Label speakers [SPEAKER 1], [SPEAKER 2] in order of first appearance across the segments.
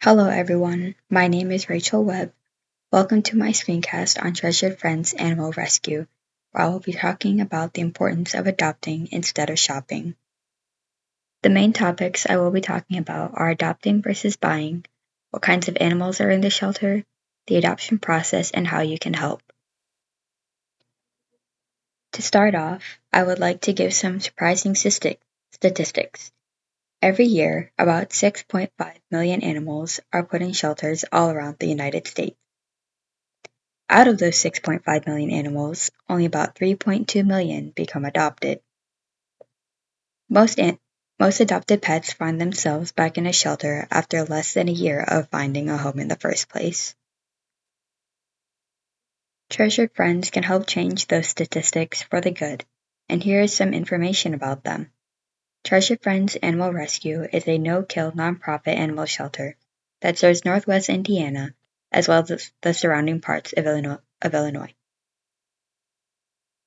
[SPEAKER 1] Hello everyone, my name is Rachel Webb. Welcome to my screencast on Treasured Friends Animal Rescue, where I will be talking about the importance of adopting instead of shopping. The main topics I will be talking about are adopting versus buying, what kinds of animals are in the shelter, the adoption process, and how you can help. To start off, I would like to give some surprising statistics. Every year, about 6.5 million animals are put in shelters all around the United States. Out of those 6.5 million animals, only about 3.2 million become adopted. Most adopted pets find themselves back in a shelter after less than a year of finding a home in the first place. Treasured Friends can help change those statistics for the good, and here is some information about them. Treasured Friends Animal Rescue is a no-kill nonprofit animal shelter that serves Northwest Indiana as well as the surrounding parts of Illinois.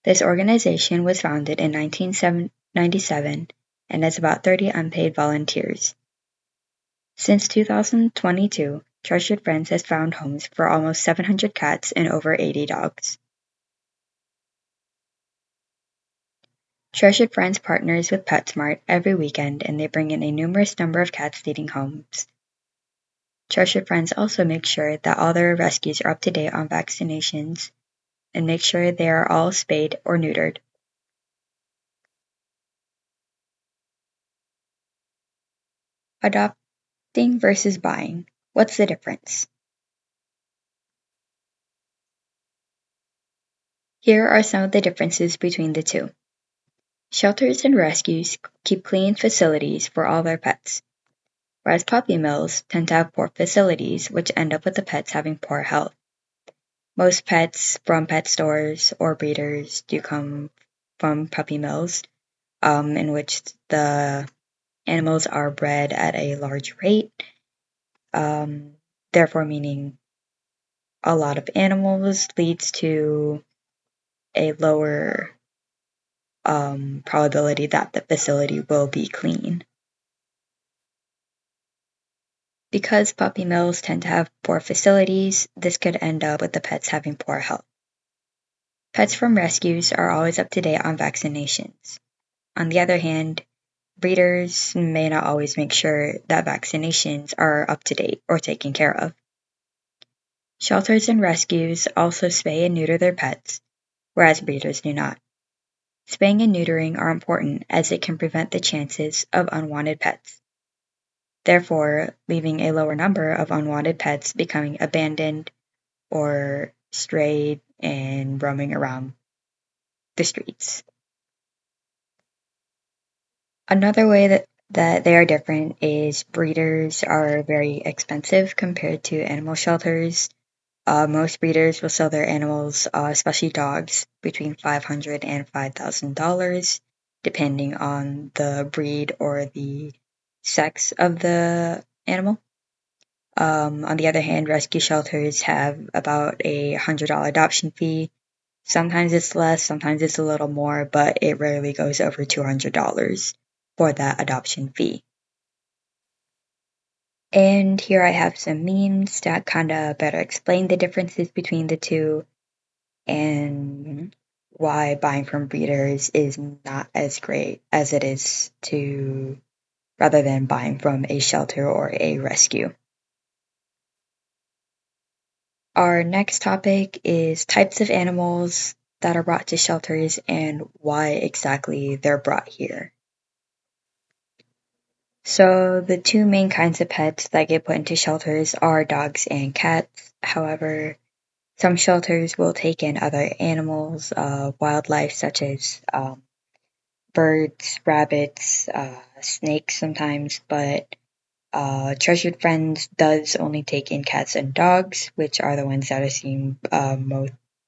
[SPEAKER 1] This organization was founded in 1997 and has about 30 unpaid volunteers. Since 2022, Treasured Friends has found homes for almost 700 cats and over 80 dogs. Treasured Friends partners with PetSmart every weekend and they bring in a numerous number of cats needing homes. Treasured Friends also make sure that all their rescues are up to date on vaccinations and make sure they are all spayed or neutered. Adopting versus buying. What's the difference? Here are some of the differences between the two. Shelters and rescues keep clean facilities for all their pets, whereas puppy mills tend to have poor facilities, which end up with the pets having poor health. Most pets from pet stores or breeders do come from puppy mills, in which the animals are bred at a large rate, therefore meaning a lot of animals leads to a lower probability that the facility will be clean. Because puppy mills tend to have poor facilities, this could end up with the pets having poor health. Pets from rescues are always up to date on vaccinations. On the other hand, breeders may not always make sure that vaccinations are up to date or taken care of. Shelters and rescues also spay and neuter their pets, whereas breeders do not. Spaying and neutering are important as it can prevent the chances of unwanted pets, therefore leaving a lower number of unwanted pets becoming abandoned or strayed and roaming around the streets. Another way that they are different is breeders are very expensive compared to animal shelters. Most breeders will sell their animals, especially dogs, between $500 and $5,000, depending on the breed or the sex of the animal. On the other hand, rescue shelters have about a $100 adoption fee. Sometimes it's less, sometimes it's a little more, but it rarely goes over $200 for that adoption fee. And here I have some memes that kind of better explain the differences between the two and why buying from breeders is not as great as it is rather than buying from a shelter or a rescue. Our next topic is types of animals that are brought to shelters and why exactly they're brought here. So the two main kinds of pets that get put into shelters are dogs and cats. However, some shelters will take in other animals, wildlife such as birds, rabbits, snakes sometimes, but Treasured Friends does only take in cats and dogs, which are the ones that are seen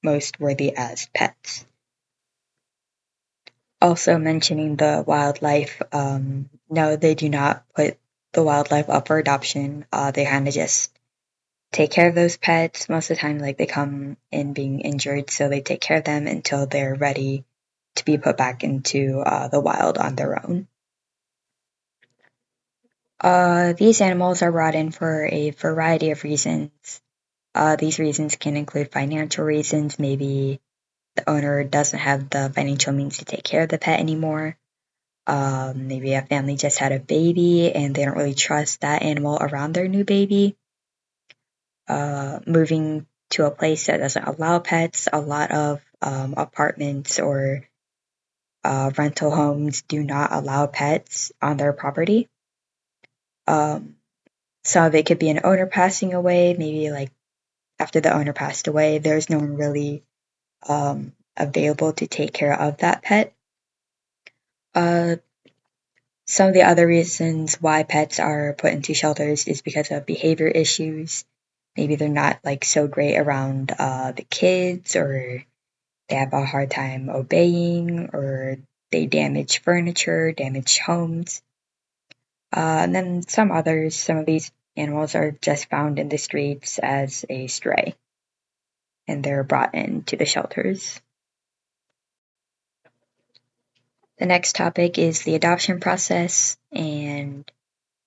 [SPEAKER 1] most worthy as pets. Also mentioning the wildlife, no, they do not put the wildlife up for adoption. They kind of just take care of those pets. Most of the time, like they come in being injured, so they take care of them until they're ready to be put back into the wild on their own. These animals are brought in for a variety of reasons. These reasons can include financial reasons. Maybe the owner doesn't have the financial means to take care of the pet anymore. Maybe a family just had a baby and they don't really trust that animal around their new baby. Moving to a place that doesn't allow pets. A lot of apartments or rental homes do not allow pets on their property. Some of it could be an owner passing away, maybe like after the owner passed away, there's no one really available to take care of that pet. Uh, some of the other reasons why pets are put into shelters is because of behavior issues. Maybe they're not like so great around the kids, or they have a hard time obeying, or they damage furniture, damage homes. And then some others, some of these animals are just found in the streets as a stray, and they're brought into the shelters. The next topic is the adoption process and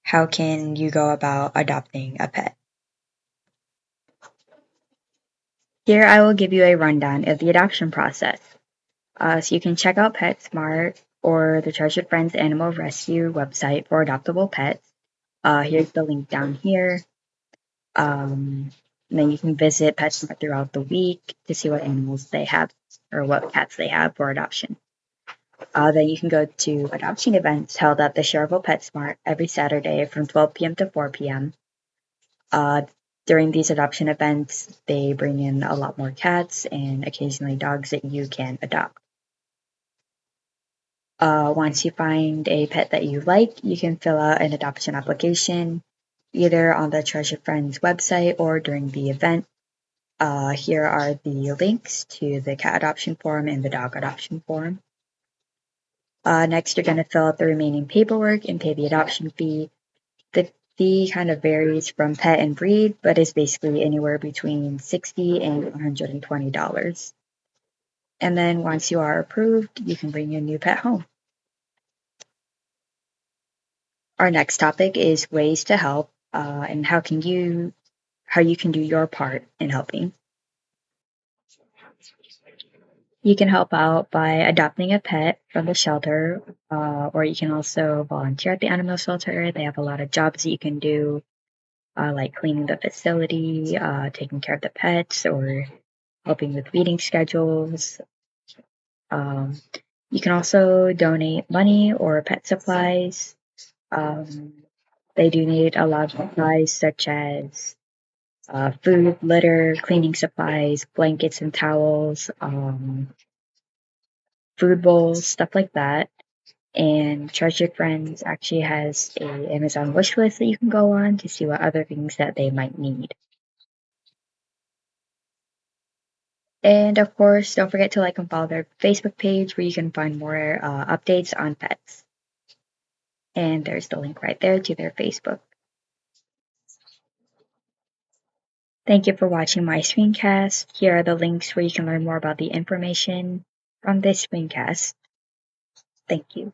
[SPEAKER 1] how can you go about adopting a pet. Here I will give you a rundown of the adoption process. So you can check out PetSmart or the Treasured Friends Animal Rescue website for adoptable pets. Here's the link down here. And then you can visit PetSmart throughout the week to see what animals they have or what cats they have for adoption. Then you can go to adoption events held at the Cherville PetSmart every Saturday from 12 p.m. to 4 p.m. During these adoption events, they bring in a lot more cats and occasionally dogs that you can adopt. Once you find a pet that you like, you can fill out an adoption application either on the Treasure Friends website or during the event. Here are the links to the cat adoption form and the dog adoption form. Next, you're going to fill out the remaining paperwork and pay the adoption fee. The fee kind of varies from pet and breed, but is basically anywhere between $60 and $120. And then once you are approved, you can bring your new pet home. Our next topic is ways to help and how you can do your part in helping. You can help out by adopting a pet from the shelter, or you can also volunteer at the animal shelter. They have a lot of jobs that you can do, like cleaning the facility, taking care of the pets, or helping with feeding schedules. You can also donate money or pet supplies. They do need a lot of supplies such as food, litter, cleaning supplies, blankets and towels, food bowls, stuff like that. And Treasured Friends actually has a Amazon wish list that you can go on to see what other things that they might need. And of course, don't forget to like and follow their Facebook page where you can find more updates on pets. And there's the link right there to their Facebook. Thank you for watching my screencast. Here are the links where you can learn more about the information from this screencast. Thank you.